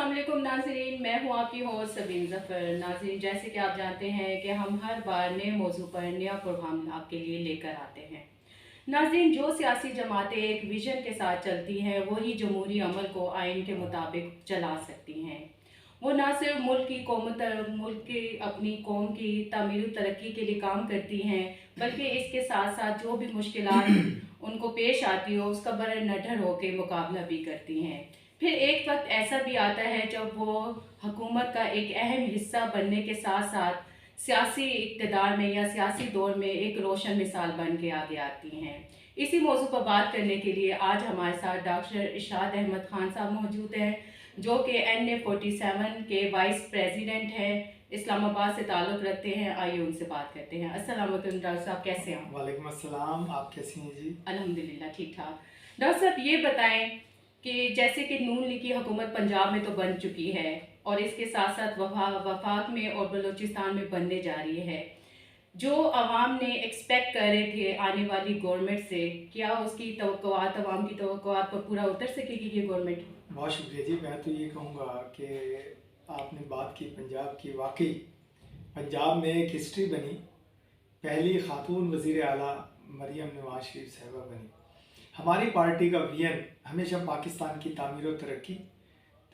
अस्सलाम वालेकुम नाज़रीन, मैं हूँ आपकी होस्ट सबीन ज़फ़र। नाज़रीन, जैसे कि आप जानते हैं कि हम हर बार नए मौजू पर नया प्रोग्राम आपके लिए लेकर आते हैं। नाज़रीन, जो सियासी जमातें एक विजन के साथ चलती हैं वही जमहूरी अमल को आइन के मुताबिक चला सकती हैं। वो ना सिर्फ मुल्क की अपनी कौम की तामीर तरक्की के लिए काम करती हैं, बल्कि इसके साथ साथ जो भी मुश्किलात उनको पेश आती हो उसका बड़े नडर होकर मुकाबला भी करती हैं। फिर एक वक्त ऐसा भी आता है जब वो हुकूमत का एक अहम हिस्सा बनने के साथ साथ सियासी इक़्तिदार में या सियासी दौर में एक रोशन मिसाल बन के आगे आती हैं। इसी मौजू पर बात करने के लिए आज हमारे साथ डॉक्टर इरशाद अहमद खान साहब मौजूद हैं, जो कि NA47 के वाइस प्रेसिडेंट हैं, इस्लामाबाद से ताल्लुक़ रखते हैं। आइए उनसे बात करते हैं। अस्सलाम वालेकुम डॉक्टर साहब, कैसे हैं? वालेकुम अस्सलाम, आप कैसी हैं जी? अल्हम्दुलिल्लाह ठीक ठाक। डॉक्टर साहब, ये बताएं कि जैसे कि नून लीग की हुकूमत पंजाब में तो बन चुकी है और इसके साथ साथ वफाक में और बलूचिस्तान में बनने जा रही है। जो अवाम ने एक्सपेक्ट कर रहे थे आने वाली गवर्नमेंट से, क्या उसकी तवक्कुआत, अवाम की तवक्कुआत पर पूरा उतर सकेगी ये गवर्नमेंट? बहुत शुक्रिया जी। मैं तो ये कहूँगा कि आपने बात की पंजाब की, वाकई पंजाब में एक हिस्ट्री बनी। पहली खातून वज़ीर आला मरियम नवाज शरीफ साहिबा बनी। हमारी पार्टी का विजन हमेशा पाकिस्तान की तामीर और तरक्की,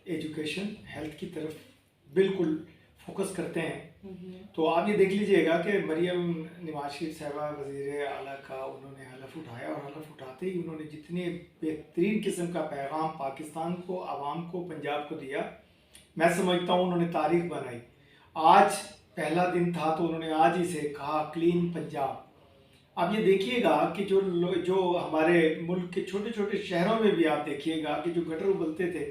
एजुकेशन, हेल्थ की तरफ बिल्कुल फोकस करते हैं। तो आप ये देख लीजिएगा कि मरियम नवाज शरीफ साहिबा वज़ीर आला का उन्होंने हलफ उठाया और हलफ उठाते ही उन्होंने जितने बेहतरीन किस्म का पैगाम पाकिस्तान को, आवाम को, पंजाब को दिया, मैं समझता हूँ उन्होंने तारीख बनाई। आज पहला दिन था तो उन्होंने आज ही से कहा क्लीन पंजाब। अब ये देखिएगा कि जो हमारे मुल्क के छोटे छोटे शहरों में भी आप देखिएगा कि जो गटर उबलते थे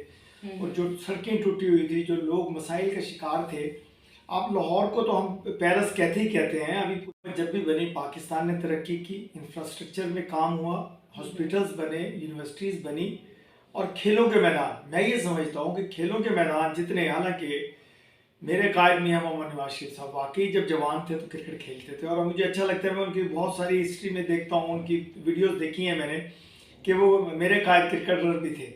और जो सड़कें टूटी हुई थी, जो लोग मसाइल का शिकार थे। आप लाहौर को तो हम पेरिस कहते ही कहते हैं। अभी जब भी बनी, पाकिस्तान ने तरक्की की, इंफ्रास्ट्रक्चर में काम हुआ, हॉस्पिटल्स बने, यूनिवर्सिटीज़ बनी और खेलों के मैदान, मैं ये समझता हूँ कि खेलों के मैदान जितने, हालांकि मेरे कायद मियां मोहम्मद नवाज शरीफ साहब वाकई जब जवान थे तो क्रिकेट खेलते थे और मुझे अच्छा लगता है। मैं उनकी बहुत सारी हिस्ट्री में देखता हूँ, उनकी वीडियोस देखी हैं मैंने कि वो मेरे कायद क्रिकेटर भी थे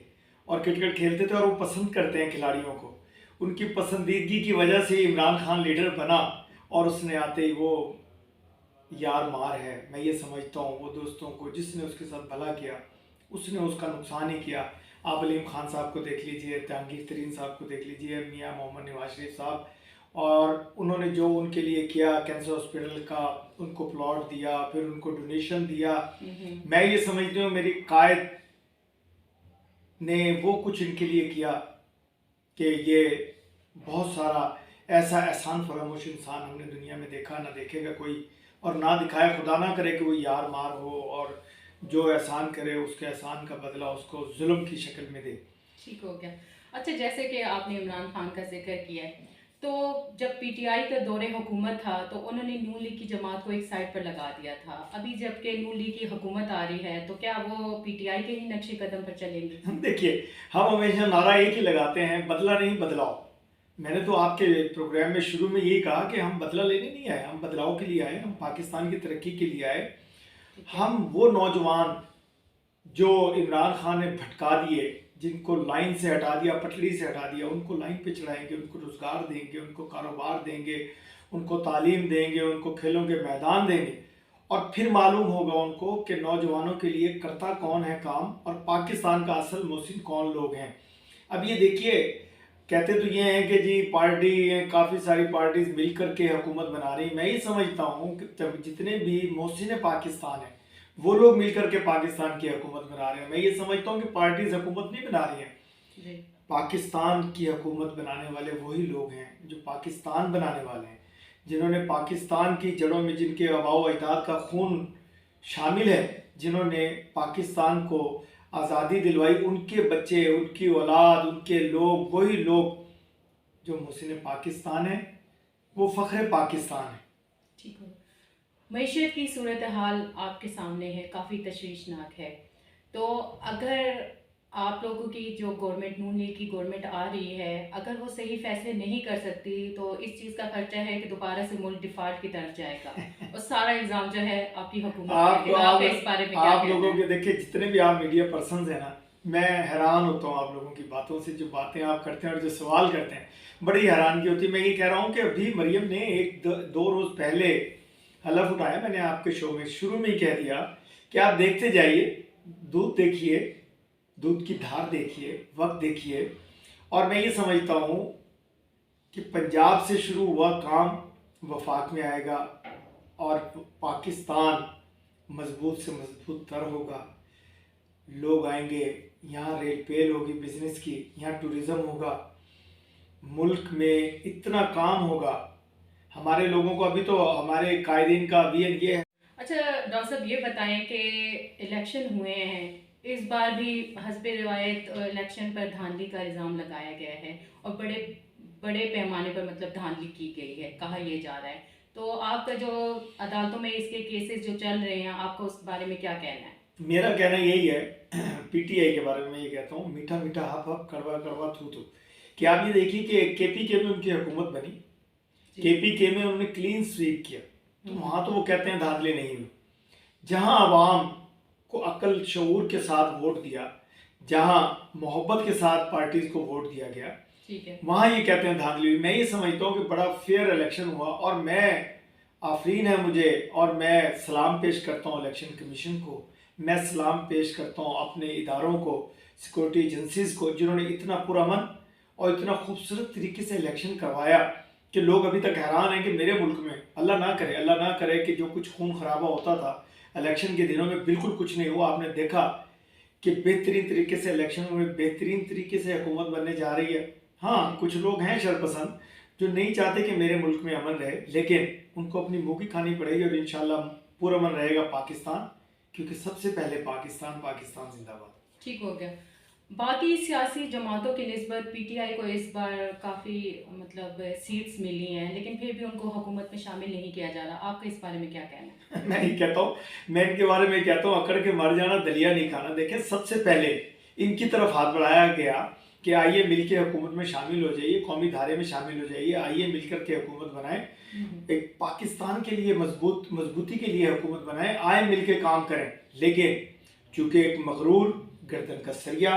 और क्रिकेट खेलते थे और वो पसंद करते हैं खिलाड़ियों को। उनकी पसंदीदगी की वजह से इमरान खान लीडर बना और उसने आते ही वो यार मार है। मैं ये समझता हूँ वो दोस्तों को जिसने उसके साथ भला किया उसने उसका नुकसान ही किया। आप अलीम खान साहब को देख लीजिए, जहांगीर तरीन साहब को देख लीजिए, मियां मोहम्मद नवाज शरीफ साहब, और उन्होंने जो उनके लिए किया, कैंसर हॉस्पिटल का उनको प्लॉट दिया, फिर उनको डोनेशन दिया। मैं ये समझती हूँ मेरी कायद ने वो कुछ इनके लिए किया कि ये बहुत सारा ऐसा एहसान फरामोश इंसान हमने दुनिया में देखा ना देखेगा कोई, और ना दिखाए, खुदा ना करे कि वो यार मार हो और जो एहसान करे उसके एहसान का बदला उसको जुल्म की शक्ल में दे। ठीक हो गया। अच्छा, जैसे कि आपने इमरान खान का जिक्र किया है, तो जब PTI का दौरे हुकूमत था तो उन्होंने नून लीग की जमात को एक साइड पर लगा दिया था। अभी जबकि नून लीग की हुकूमत आ रही है तो क्या वो PTI के ही नक्शे कदम पर चलेंगे? देखिए, हम हमेशा नारा एक ही लगाते हैं, बदला नहीं बदलाव। मैंने तो आपके प्रोग्राम में शुरू में यही कहा कि हम बदला लेने नहीं आए, हम बदलाव के लिए आए, हम पाकिस्तान की तरक्की के लिए आए। हम वो नौजवान जो इमरान खान ने भटका दिए, जिनको लाइन से हटा दिया, पटरी से हटा दिया, उनको लाइन पे चढ़ाएंगे, उनको रोजगार देंगे, उनको कारोबार देंगे, उनको तालीम देंगे, उनको खेलों के मैदान देंगे और फिर मालूम होगा उनको कि नौजवानों के लिए करता कौन है काम और पाकिस्तान का असल मोहसिन कौन लोग हैं। अब ये देखिए, कहते तो ये हैं कि जी पार्टी, काफ़ी सारी पार्टीज मिल करके हुकूमत बना रही। मैं ये समझता हूँ कि जितने भी मोहसिन पाकिस्तान है वो लोग मिल करके पाकिस्तान की हुकूमत बना रहे हैं। मैं ये समझता हूँ कि पार्टीज हुकूमत नहीं बना रही हैं, पाकिस्तान की हुकूमत बनाने वाले वही लोग हैं जो पाकिस्तान बनाने वाले हैं, जिन्होंने पाकिस्तान की जड़ों में, जिनके आबाओ अजदाद का खून शामिल है, जिन्होंने पाकिस्तान को आज़ादी दिलवाई, उनके बच्चे, उनकी औलाद, उनके लोग, वही लोग जो मोहसिन पाकिस्तान है, वो फ़ख्र पाकिस्तान है। ठीक हो। मईशत की सूरत हाल आपके सामने है, काफ़ी तशवीशनाक है। तो अगर आप लोगों की जो गवर्नमेंट, नून लीग की गवर्नमेंट आ रही है, अगर वो सही फैसले नहीं कर सकती तो इस चीज़ का खर्चा है कि दोबारा से मुल्क डिफॉल्ट की तरफ जाएगा और सारा इल्ज़ाम जो है आपकी हुकूमत आप इस बारे में क्या आप कहना लोगों है? के देखिए, जितने भी आप मीडिया पर्सन हैं ना, मैं हैरान होता हूँ आप लोगों की बातों से, जो बातें आप करते हैं और जो सवाल करते हैं, बड़ी हैरानगी होती है। मैं ये कह रहा हूँ कि अभी मरियम ने एक दो रोज़ पहले हलफ उठाया, मैंने आपके शो में शुरू में ही कह दिया कि आप देखते जाइए, दूध देखिए, दूध की धार देखिए, वक्त देखिए, और मैं ये समझता हूँ कि पंजाब से शुरू हुआ काम वफाक में आएगा और पाकिस्तान मजबूत से मजबूत तर होगा। लोग आएंगे, यहाँ रेल पेल होगी बिजनेस की, यहाँ टूरिज़्म होगा, मुल्क में इतना काम होगा हमारे लोगों को। अभी तो हमारे कायदीन का विजन ये है। अच्छा डॉक्टर साहब, ये बताएं कि इलेक्शन हुए हैं, इस बार भी हस्बे रिवायत इलेक्शन पर धांधली का इल्ज़ाम लगाया गया है और बड़े बड़े पैमाने पर मतलब धांधली की गई है, कहा यह जा रहा है। तो आपका जो अदालतों में इसके केसेस जो चल रहे हैं, आपका उस बारे में क्या कहना है? मेरा कहना यही है, पीटीआई के बारे में मैं ये कहता हूँ, मीठा मीठा हप हप, कड़वा कड़वा थू थू। कि आप ये देखिए कि केपीके में उनकी हुकूमत बनी, केपीके में उन्होंने क्लीन स्वीप किया, तो वहाँ तो वो कहते हैं धांधली नहीं हुई। जहाँ आवाम को अक्ल शऊर के साथ वोट दिया, जहाँ मोहब्बत के साथ पार्टीज को वोट दिया गया, ठीक है, वहाँ ये कहते हैं धांधली हुई। मैं ये समझता हूँ कि बड़ा फेयर इलेक्शन हुआ, और मैं आफरीन है मुझे, और मैं सलाम पेश करता हूँ इलेक्शन कमीशन को, मैं सलाम पेश करता हूँ अपने इदारों को, सिक्योरिटी एजेंसीज को, जिन्होंने इतना पुरअमन और इतना खूबसूरत तरीके से इलेक्शन करवाया कि लोग अभी तक हैरान हैं कि मेरे मुल्क में अल्लाह ना करे कि जो कुछ खून खराबा होता था इलेक्शन के दिनों में, बिल्कुल कुछ नहीं हुआ। आपने देखा कि बेहतरीन तरीके से इलेक्शन में बेहतरीन तरीके से हुकूमत बनने जा रही है। हाँ, कुछ लोग हैं शरपसंद जो नहीं चाहते कि मेरे मुल्क में अमन रहे, लेकिन उनको अपनी मुँह की खानी पड़ेगी, और इंशाल्लाह पुरअमन रहेगा पाकिस्तान, क्योंकि सबसे पहले पाकिस्तान, पाकिस्तान जिंदाबाद। ठीक हो गया। बाकी सियासी जमातों की निस्बत पीटीआई को इस बार काफ़ी मतलब सीट्स मिली हैं, लेकिन फिर भी उनको हुकूमत में शामिल नहीं किया जा रहा। आपका इस बारे में क्या कहना है? मैं ये कहता हूँ, मैं इनके बारे में कहता हूँ, अकड़ के मर जाना, दलिया नहीं खाना। देखें, सबसे पहले इनकी तरफ हाथ बढ़ाया गया कि आइए मिलकर हुकूमत में शामिल हो जाइए, कौमी धारे में शामिल हो जाइए, आइए मिलकर के हुकूमत बनाएं, एक पाकिस्तान के लिए मजबूती के लिए हुकूमत बनाएं, आए मिलकर काम करें। लेकिन चूंकि एक मगरूर गर्दन का सरिया,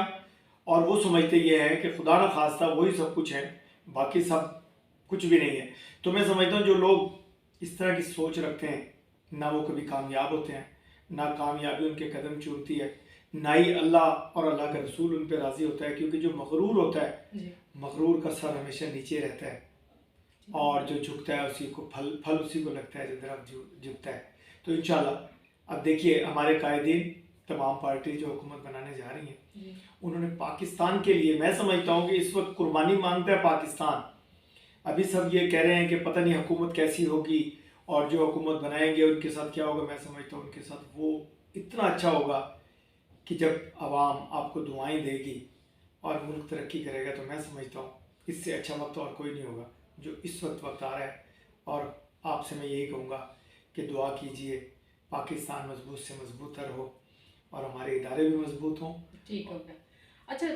और वो समझते ये है कि खुदा न खास्ता वही सब कुछ है, बाकी सब कुछ भी नहीं है। तो मैं समझता हूँ जो लोग इस तरह की सोच रखते हैं, ना वो कभी कामयाब होते हैं, ना कामयाबी उनके कदम चूमती है, ना ही अल्लाह और अल्लाह का रसूल उन पर राज़ी होता है। क्योंकि जो मगरूर होता है, मगरूर का सर हमेशा नीचे रहता है, और जो झुकता है उसी को फल उसी को लगता है जो दरख्त झुकता है। तो इंशाल्लाह अब देखिए, हमारे कायदीन तमाम पार्टी जो हुकूमत बनाने जा रही हैं, उन्होंने पाकिस्तान के लिए, मैं समझता हूँ कि इस वक्त कुर्बानी मांगता है पाकिस्तान। अभी सब ये कह रहे हैं कि पता नहीं हुकूमत कैसी होगी, और जो हुकूमत बनाएंगे उनके साथ क्या होगा। मैं समझता हूँ उनके साथ वो इतना अच्छा होगा कि जब आवाम आपको दुआएं देगी और मुल्क तरक्की करेगा, तो मैं समझता हूँ इससे अच्छा वक्त और कोई नहीं होगा जो इस वक्त आ रहा है। और आपसे मैं यही कहूँगा कि दुआ कीजिए, पाकिस्तान मजबूत से मजबूत तर हो और हमारे इदारे भी मजबूत हों। ठीक हो गया। अच्छा,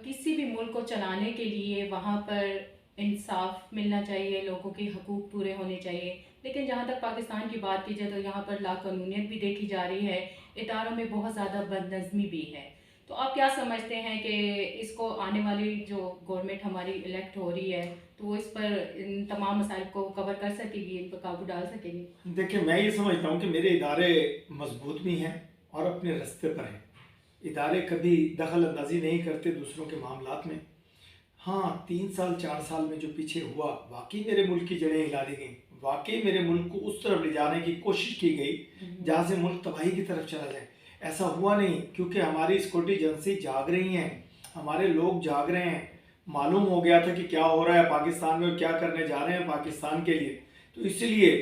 किसी भी मुल्क को चलाने के लिए वहाँ पर इंसाफ मिलना चाहिए, लोगों के हकूक़ पूरे होने चाहिए, लेकिन जहाँ तक पाकिस्तान की बात की जाए तो यहाँ पर लाकानूनियत भी देखी जा रही है, इदारों में बहुत ज़्यादा बदनज़मी भी है। तो आप क्या समझते हैं कि इसको आने वाली जो गवर्नमेंट हमारी इलेक्ट हो रही है, तो वो इस पर इन तमाम मसाइल को कवर कर सकेगी, इन पर काबू डाल सकेगी? देखिए, मैं ये समझता हूँ कि मेरे इदारे मजबूत भी हैं और अपने रास्ते पर हैं। इदारे कभी दखल अंदाजी नहीं करते दूसरों के मामलात में। हाँ, 3 साल 4 साल में जो पीछे हुआ, वाकई मेरे मुल्क की जड़ें हिला दी गई, वाकई मेरे मुल्क को उस तरफ ले जाने की कोशिश की गई जहाँ से मुल्क तबाही की तरफ चला जाए। ऐसा हुआ नहीं, क्योंकि हमारी सिक्योरिटी एजेंसी जाग रही हैं, हमारे लोग जाग रहे हैं, मालूम हो गया था कि क्या हो रहा है पाकिस्तान में और क्या करने जा रहे हैं पाकिस्तान के लिए। तो इसलिए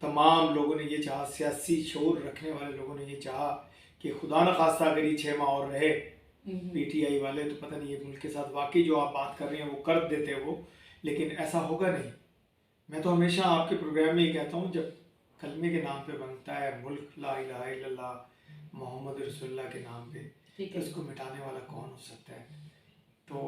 तमाम लोगों ने ये चाहा, सियासी शऊर रखने वाले लोगों ने ये चाहा कि खुदा न खास्ता अगर ये 6 माह और रहे पीटीआई वाले, तो पता नहीं ये मुल्क के साथ वाकई जो आप बात कर रही हैं वो कर देते वो, लेकिन ऐसा होगा नहीं। मैं तो हमेशा आपके प्रोग्राम में ही कहता हूँ, जब कलमे के नाम पे बनता है मुल्क, ला इलाहा इल्लल्लाह मोहम्मद रसूलुल्लाह के नाम पे, तो इसको मिटाने वाला कौन हो सकता है। तो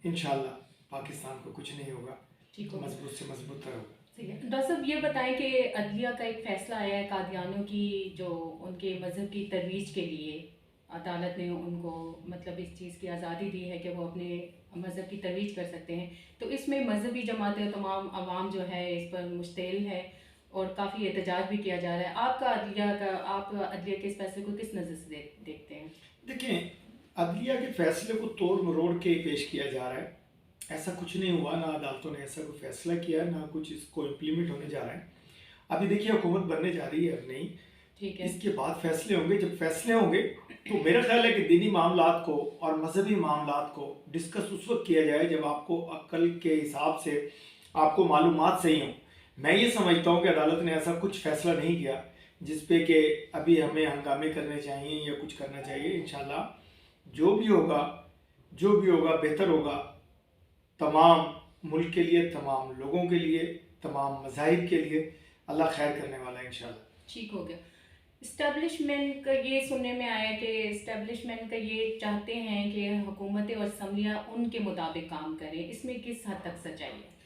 इंशाल्लाह पाकिस्तान को कुछ नहीं होगा, मजबूत से मजबूत तर होगा। डॉक्टर साहब, ये बताएं कि अदलिया का एक फ़ैसला आया है कादियानियों की जो उनके मज़हब की तरवीज के लिए अदालत ने उनको मतलब इस चीज़ की आज़ादी दी है कि वो अपने मज़हब की तरोीज कर सकते हैं। तो इसमें मजहबी जमातें तमाम आवाम जो है इस पर मुश्तिल है और काफ़ी एहतजाज भी किया जा रहा है। आप अदलिया के इस फैसले को किस नज़र से देखते हैं? देखें, अदलिया के फैसले को तोड़ मरोड़ के पेश किया जा रहा है। ऐसा कुछ नहीं हुआ, ना अदालतों ने ऐसा कोई फैसला किया, ना कुछ इसको इम्प्लीमेंट होने जा रहा है। अभी देखिए हुकूमत बनने जा रही है, अब नहीं, ठीक है। इसके बाद फैसले होंगे। जब फैसले होंगे तो मेरा ख्याल है कि दीनी मामलात को और मजहबी मामलात को डिस्कस उस वक्त किया जाए जब आपको अक्ल के हिसाब से आपको मालूमात सही हों। मैं ये समझता हूँ कि अदालत ने ऐसा कुछ फैसला नहीं किया जिस पे कि अभी हमें हंगामे करने चाहिए या कुछ करना चाहिए। इंशाल्लाह जो भी होगा बेहतर होगा तमाम मुल्क के लिए, तमाम लोगों के लिए, तमाम मज़ाहिब के लिए। अल्लाह खैर करने वाला है इंशाल्लाह। ठीक हो गया। इस्टेब्लिशमेंट का ये सुनने में आया कि इस्टेब्लिशमेंट का ये चाहते हैं कि हुकूमतें और असम्बलियाँ उनके मुताबिक काम करें, इसमें किस हद तक सच्चाई है?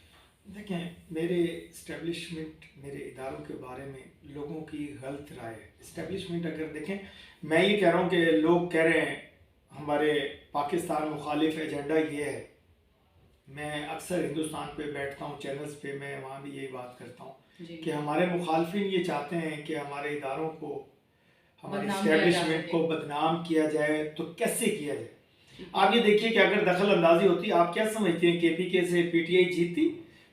देखें, मेरे इस्टेब्लिशमेंट, मेरे इदारों के बारे में लोगों की गलत राय है। इस्टेब्लिशमेंट अगर देखें, मैं ये कह रहा हूँ कि लोग कह रहे हैं हमारे पाकिस्तान मुखालिफ एजेंडा ये है। मैं अक्सर हिंदुस्तान पे बैठता हूँ, चैनल्स पे, मैं वहाँ भी यही बात करता हूँ कि हमारे मुखालफिन ये चाहते हैं कि हमारे इदारों को, हमारे इस्टेब्लिशमेंट को बदनाम किया जाए। तो कैसे किया जाए? आप ये देखिए कि अगर दखल अंदाजी होती, आप क्या समझते हैं KPK से PTI जीतती?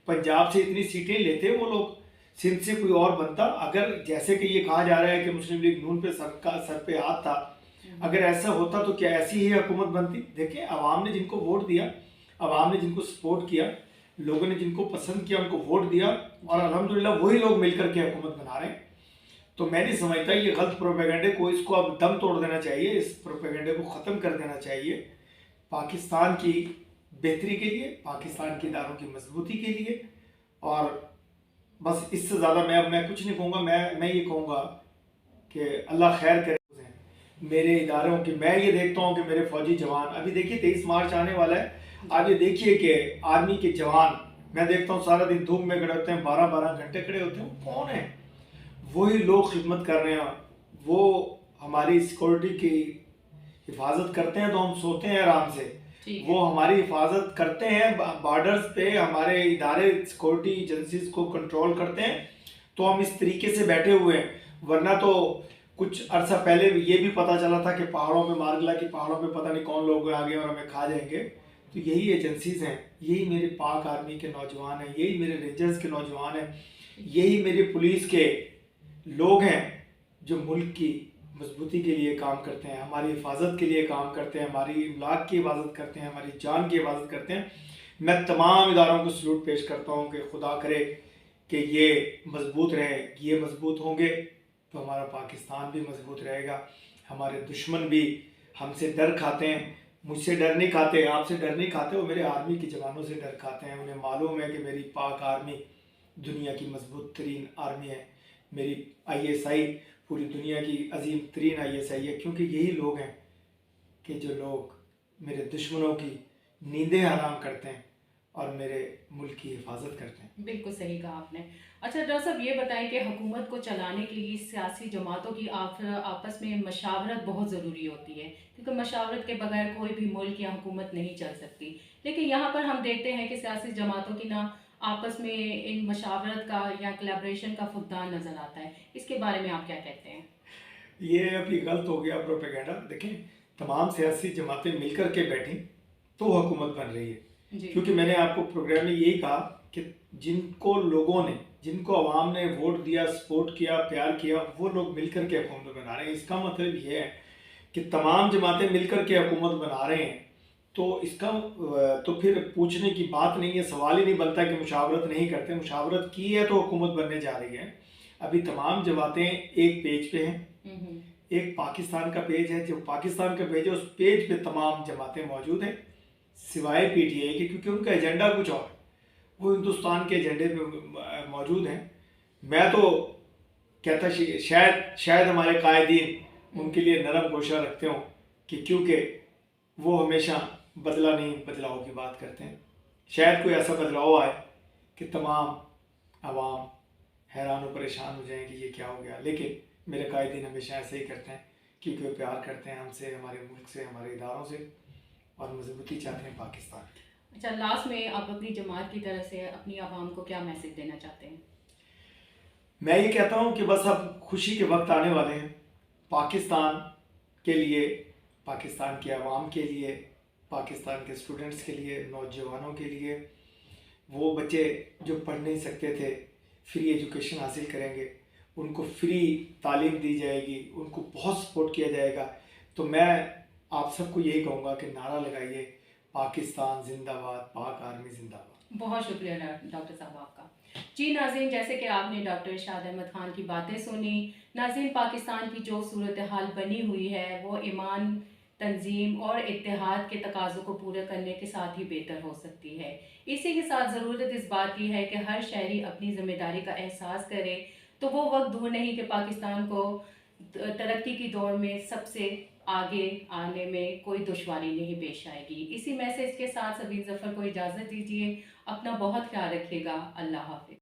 पंजाब से इतनी सीटें लेते वो लोग, सिंध से कोई और बनता? अगर जैसे कि ये कहा जा रहा है कि मुस्लिम लीग नून पे सर पे हाथ था, अगर ऐसा होता तो क्या ऐसी ही हुकूमत बनती? देखें, अवाम ने जिनको वोट दिया, अवाम ने जिनको सपोर्ट किया, लोगों ने जिनको पसंद किया, उनको वोट दिया, और अल्हम्दुलिल्लाह वही लोग मिलकर के हुकूमत बना रहे हैं। तो मैं नहीं समझता ये गलत प्रोपेगेंडे को, इसको अब दम तोड़ देना चाहिए, इस प्रोपेगेंडे को ख़त्म कर देना चाहिए पाकिस्तान की बेहतरी के लिए, पाकिस्तान के इदारों की मजबूती के लिए। और बस इससे ज़्यादा मैं कुछ नहीं कहूँगा। मैं ये कहूँगा कि अल्लाह खैर करे मेरे इदारों की। मैं ये देखता हूँ कि मेरे फौजी जवान, अभी देखिए 23 मार्च आने वाला है, आप ये देखिए कि आर्मी के जवान, मैं देखता हूँ सारा दिन धूप में खड़े होते हैं, 12-12 घंटे खड़े होते हैं। वो कौन है? वही लोग खिदमत कर रहे हैं, वो हमारी सिक्योरिटी की हिफाजत करते हैं तो हम सोते हैं आराम से। वो हमारी हिफाजत करते हैं, बॉर्डर्स पे हमारे इदारे सिक्योरिटी एजेंसीज को कंट्रोल करते हैं, तो हम इस तरीके से बैठे हुए हैं। वरना तो कुछ अरसा पहले ये भी पता चला था कि पहाड़ों में, मारगला की पहाड़ों में पता नहीं कौन लोग आ गए और हमें खा जाएंगे। तो यही एजेंसीज हैं, यही मेरे पाक आर्मी के नौजवान हैं, यही मेरे रेंजर्स के नौजवान हैं, यही मेरे पुलिस के लोग हैं जो मुल्क की मजबूती के लिए काम करते हैं, हमारी हिफाजत के लिए काम करते हैं, हमारी इमलाक की हिफाजत करते हैं, हमारी जान की हिफाजत करते हैं। मैं तमाम इदारों को सलूट पेश करता हूँ कि खुदा करे कि ये मजबूत रहें। ये मजबूत होंगे तो हमारा पाकिस्तान भी मजबूत रहेगा। हमारे दुश्मन भी हमसे डर खाते हैं, मुझसे डर नहीं खाते, आपसे डर नहीं खाते, वो मेरे आर्मी के जवानों से डर खाते हैं। उन्हें मालूम है कि मेरी पाक आर्मी दुनिया की मजबूत तरीन आर्मी है, मेरी ISI पूरी दुनिया की अजीम तरीन ISI है, क्योंकि यही लोग हैं कि जो लोग मेरे दुश्मनों की नींदें हराम करते हैं और मेरे मुल्क की हिफाजत करते हैं। बिल्कुल सही कहा आपने। अच्छा डॉक्टर साहब, ये बताएं कि हुकूमत को चलाने के लिए सियासी जमातों की आपस में मशावरत बहुत ज़रूरी होती है, क्योंकि मशावरत के बगैर कोई भी मुल्क या हुकूमत नहीं चल सकती। लेकिन यहाँ पर हम देखते हैं कि सियासी जमातों की ना आपस में इन मशावरत का या कोलैबोरेशन का फुकदान नज़र आता है। इसके बारे में आप क्या कहते हैं? ये अभी गलत हो गया प्रोपेगेंडा। देखें, तमाम सियासी जमातें मिलकर के बैठी तो हुकूमत बन रही है। क्योंकि मैंने आपको प्रोग्राम में यही कहा कि जिनको लोगों ने, जिनको अवाम ने वोट दिया, सपोर्ट किया, प्यार किया, वो लोग मिलकर के हुकूमत बना रहे हैं। इसका मतलब ये है कि तमाम जमातें मिलकर के हुकूमत बना रहे हैं, तो इसका तो फिर पूछने की बात नहीं है, सवाल ही नहीं बनता कि मुशावरत नहीं करते। मुशावरत की है तो हुकूमत बनने जा रही है। अभी तमाम जमातें एक पेज पे हैं, एक पाकिस्तान का पेज है, जो पाकिस्तान का पेज है उस पेज पे तमाम जमातें मौजूद हैं सिवाय PTI के, क्योंकि उनका एजेंडा कुछ और, वो हिंदुस्तान के एजेंडे पे मौजूद हैं। मैं तो कहता शायद हमारे कायदीन उनके लिए नरम गोशा रखते हों कि क्योंकि वो हमेशा बदला नहीं बदलाव की बात करते हैं। शायद कोई ऐसा बदलाव आए कि तमाम आवाम हैरान और परेशान हो जाएं कि ये क्या हो गया। लेकिन मेरे कायदीन हमेशा ऐसे ही करते हैं क्योंकि वो प्यार करते हैं हमसे, हमारे मुल्क से, हमारे इदारों से, और मजबूती चाहते हैं पाकिस्तान की। अच्छा, लास्ट में आप अपनी जमात की तरफ से अपनी आवाम को क्या मैसेज देना चाहते हैं? मैं ये कहता हूँ कि बस अब खुशी के वक्त आने वाले हैं पाकिस्तान के लिए, पाकिस्तान की आवाम के लिए, पाकिस्तान के स्टूडेंट्स के लिए, नौजवानों के लिए। वो बच्चे जो पढ़ नहीं सकते थे फ्री एजुकेशन हासिल करेंगे, उनको फ्री तालीम दी जाएगी, उनको बहुत सपोर्ट किया जाएगा। तो मैं आप सबको यही कहूँगा कि नारा लगाइए, पाकिस्तान जिंदाबाद, पाक आर्मी जिंदाबाद। बहुत शुक्रिया डॉक्टर साहब आपका। जी नाज़रीन, जैसे कि आपने डॉक्टर इरशाद अहमद खान की बातें सुनी। नाज़रीन, पाकिस्तान की जो सूरत हाल बनी हुई है वो ईमान, तंजीम और इत्तेहाद के तकाज़ों को पूरा करने के साथ ही बेहतर हो सकती है। इसी के साथ ज़रूरत इस बात की है कि हर शहरी अपनी ज़िम्मेदारी का एहसास करे, तो वो वक्त दूर नहीं कि पाकिस्तान को तरक्की की दौड़ में सबसे आगे आने में कोई दुश्वारी नहीं पेश आएगी। इसी मैसेज के साथ सबीन ज़फ़र को इजाज़त दीजिए। अपना बहुत ख्याल रखिएगा। अल्लाह हाफ़िज़।